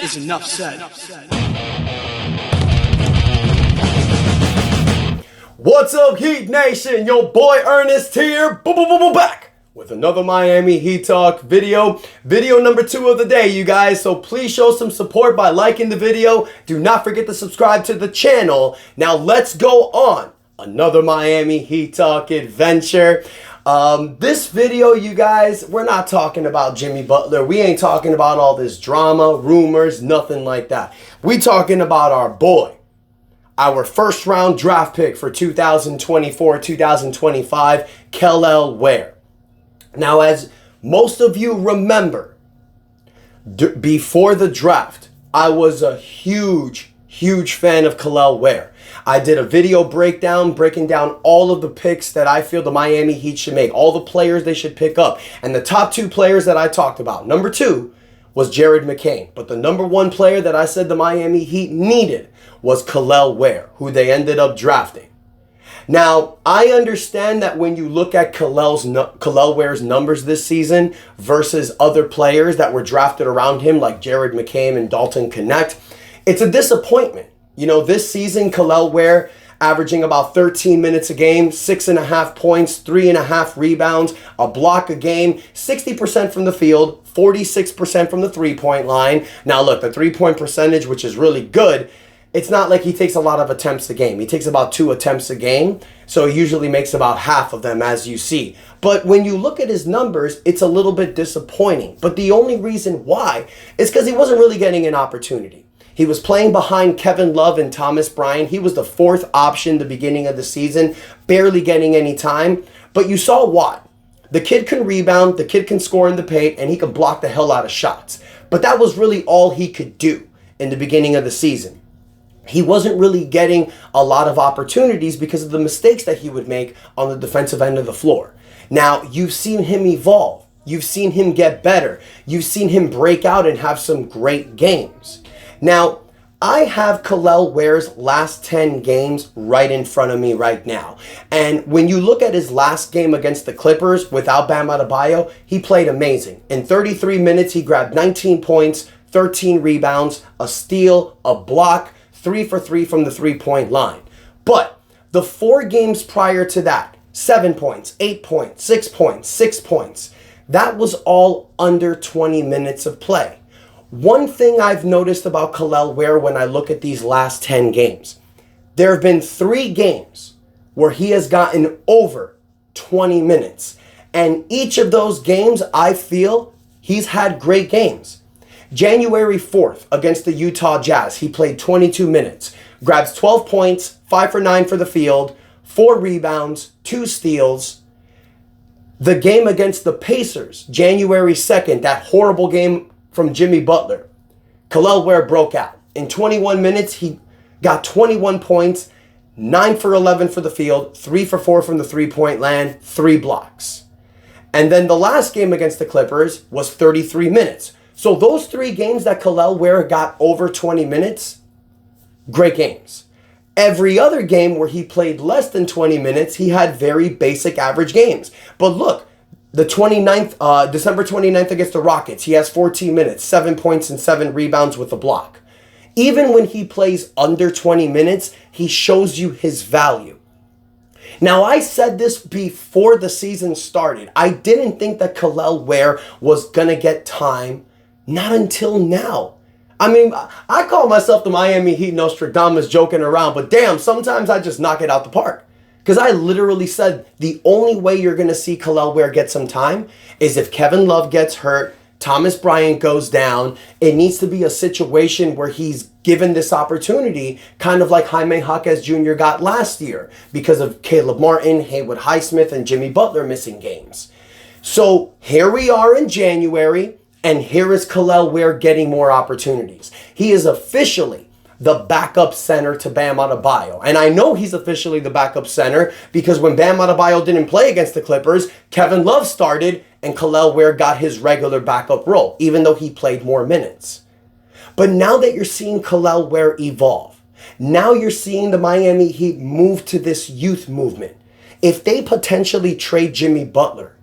is enough said. What's up, Heat Nation? Your boy Ernest here, back with another Miami Heat Talk video. Video number 2 of the day, you guys. So please show some support by liking the video. Do not forget to subscribe to the channel. Now let's go on another Miami Heat Talk adventure. This video, you guys, we're not talking about Jimmy Butler. We ain't talking about all this drama, rumors, nothing like that. We talking about our boy, our first round draft pick for 2024-2025, Kel'el Ware. Now, as most of you remember, before the draft, I was a huge fan of Kel'el Ware. I did a video breakdown, breaking down all of the picks that I feel the Miami Heat should make, all the players they should pick up. And the top 2 players that I talked about, number 2 was Jared McCain. But the number 1 player that I said the Miami Heat needed was Kel'el Ware, who they ended up drafting. Now, I understand that when you look at Kel'el Ware's numbers this season versus other players that were drafted around him, like Jared McCain and Dalton Connect, it's a disappointment. You know, this season, Kel'el Ware averaging about 13 minutes a game, 6.5 points, 3.5 rebounds, a block a game, 60% from the field, 46% from the three-point line. Now, look, the three-point percentage, which is really good, it's not like he takes a lot of attempts a game. He takes about 2 attempts a game, so he usually makes about half of them, as you see. But when you look at his numbers, it's a little bit disappointing. But the only reason why is because he wasn't really getting an opportunity. He was playing behind Kevin Love and Thomas Bryant. He was the 4th option the beginning of the season, barely getting any time. But you saw why. The kid can rebound, the kid can score in the paint, and he can block the hell out of shots. But that was really all he could do in the beginning of the season. He wasn't really getting a lot of opportunities because of the mistakes that he would make on the defensive end of the floor. Now, you've seen him evolve. You've seen him get better. You've seen him break out and have some great games. Now, I have Kel'el Ware's last 10 games right in front of me right now. And when you look at his last game against the Clippers without Bam Adebayo, he played amazing. In 33 minutes, he grabbed 19 points, 13 rebounds, a steal, a block, 3 for 3 from the three-point line. But the 4 games prior to that, 7 points, 8 points, 6 points, 6 points, that was all under 20 minutes of play. One thing I've noticed about Kel'el Ware when I look at these last 10 games, there have been 3 games where he has gotten over 20 minutes. And each of those games, I feel he's had great games. January 4th against the Utah Jazz, he played 22 minutes, grabs 12 points, 5 for 9 for the field, 4 rebounds, 2 steals. The game against the Pacers, January 2nd, that horrible game from Jimmy Butler, Kel'el Ware broke out. In 21 minutes, he got 21 points, 9 for 11 for the field, 3 for 4 from the three-point line, 3 blocks. And then the last game against the Clippers was 33 minutes. So those 3 games that Kel'el Ware got over 20 minutes, great games. Every other game where he played less than 20 minutes, he had very basic average games. But look, the December 29th against the Rockets, he has 14 minutes, 7 points and 7 rebounds with a block. Even when he plays under 20 minutes, he shows you his value. Now, I said this before the season started. I didn't think that Kel'el Ware was going to get time, not until now. I mean, I call myself the Miami Heat Nostradamus joking around, but damn, sometimes I just knock it out the park. Because I literally said the only way you're going to see Kel'el Ware get some time is if Kevin Love gets hurt, Thomas Bryant goes down. It needs to be a situation where he's given this opportunity, kind of like Jaime Jaquez Jr. got last year because of Caleb Martin, Haywood Highsmith, and Jimmy Butler missing games. So here we are in January, and here is Kel'el Ware getting more opportunities. He is officially the backup center to Bam Adebayo. And I know he's officially the backup center because when Bam Adebayo didn't play against the Clippers, Kevin Love started and Kel'el Ware got his regular backup role, even though he played more minutes. But now that you're seeing Kel'el Ware evolve, now you're seeing the Miami Heat move to this youth movement. If they potentially trade Jimmy Butler,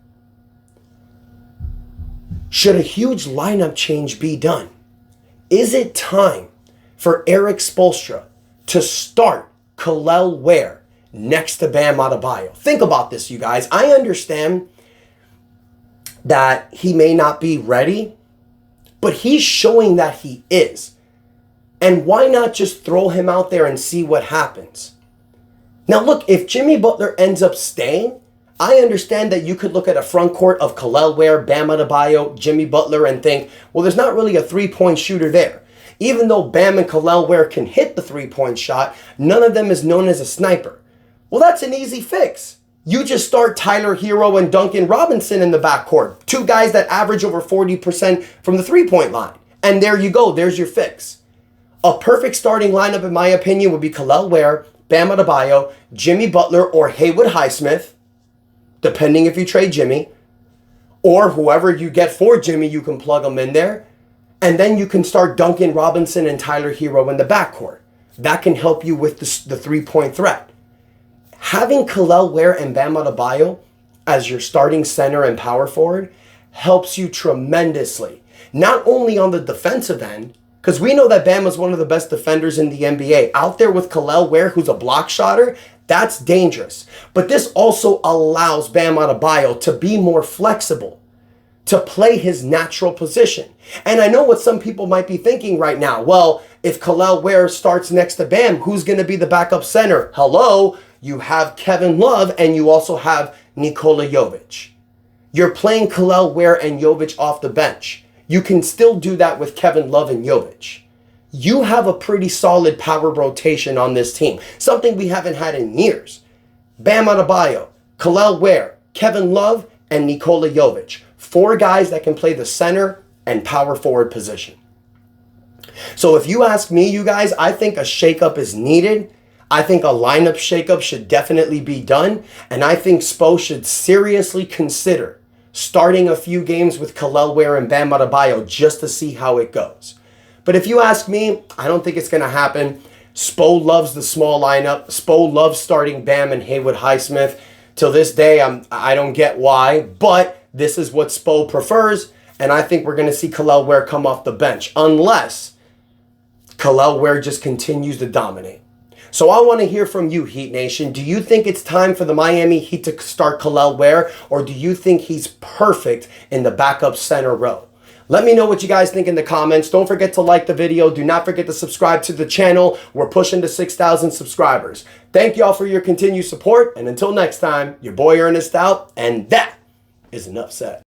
should a huge lineup change be done? Is it time for Eric Spoelstra to start Kel'el Ware next to Bam Adebayo? Think about this, you guys. I understand that he may not be ready, but he's showing that he is. And why not just throw him out there and see what happens? Now look, if Jimmy Butler ends up staying, I understand that you could look at a front court of Kel'el Ware, Bam Adebayo, Jimmy Butler and think, well, there's not really a three-point shooter there. Even though Bam and Kel'el Ware can hit the three-point shot, none of them is known as a sniper. Well, that's an easy fix. You just start Tyler Hero and Duncan Robinson in the backcourt. Two guys that average over 40% from the three-point line. And there you go. There's your fix. A perfect starting lineup, in my opinion, would be Kel'el Ware, Bam Adebayo, Jimmy Butler, or Haywood Highsmith, depending if you trade Jimmy. Or whoever you get for Jimmy, you can plug them in there. And then you can start Duncan Robinson and Tyler Hero in the backcourt. That can help you with the three-point threat. Having Kel'el Ware and Bam Adebayo as your starting center and power forward helps you tremendously. Not only on the defensive end, because we know that Bam is one of the best defenders in the NBA. Out there with Kel'el Ware, who's a block shotter, that's dangerous. But this also allows Bam Adebayo to be more flexible, to play his natural position. And I know what some people might be thinking right now. Well, if Kel'el Ware starts next to Bam, who's going to be the backup center? Hello? You have Kevin Love and you also have Nikola Jovic. You're playing Kel'el Ware and Jovic off the bench. You can still do that with Kevin Love and Jovic. You have a pretty solid power rotation on this team, something we haven't had in years. Bam Adebayo, Kel'el Ware, Kevin Love, and Nikola Jovic. Four guys that can play the center and power forward position. So if you ask me, you guys, I think a shakeup is needed. I think a lineup shakeup should definitely be done. And I think Spo should seriously consider starting a few games with Kel'el Ware and Bam Adebayo just to see how it goes. But if you ask me, I don't think it's going to happen. Spo loves the small lineup. Spo loves starting Bam and Haywood Highsmith. Till this day, I don't get why, but this is what Spo prefers. And I think we're going to see Kel'el Ware come off the bench unless Kel'el Ware just continues to dominate. So I want to hear from you, Heat Nation. Do you think it's time for the Miami Heat to start Kel'el Ware, or do you think he's perfect in the backup center row? Let me know what you guys think in the comments. Don't forget to like the video. Do not forget to subscribe to the channel. We're pushing to 6,000 subscribers. Thank y'all for your continued support. And until next time, your boy Ernest out. And that is enough said.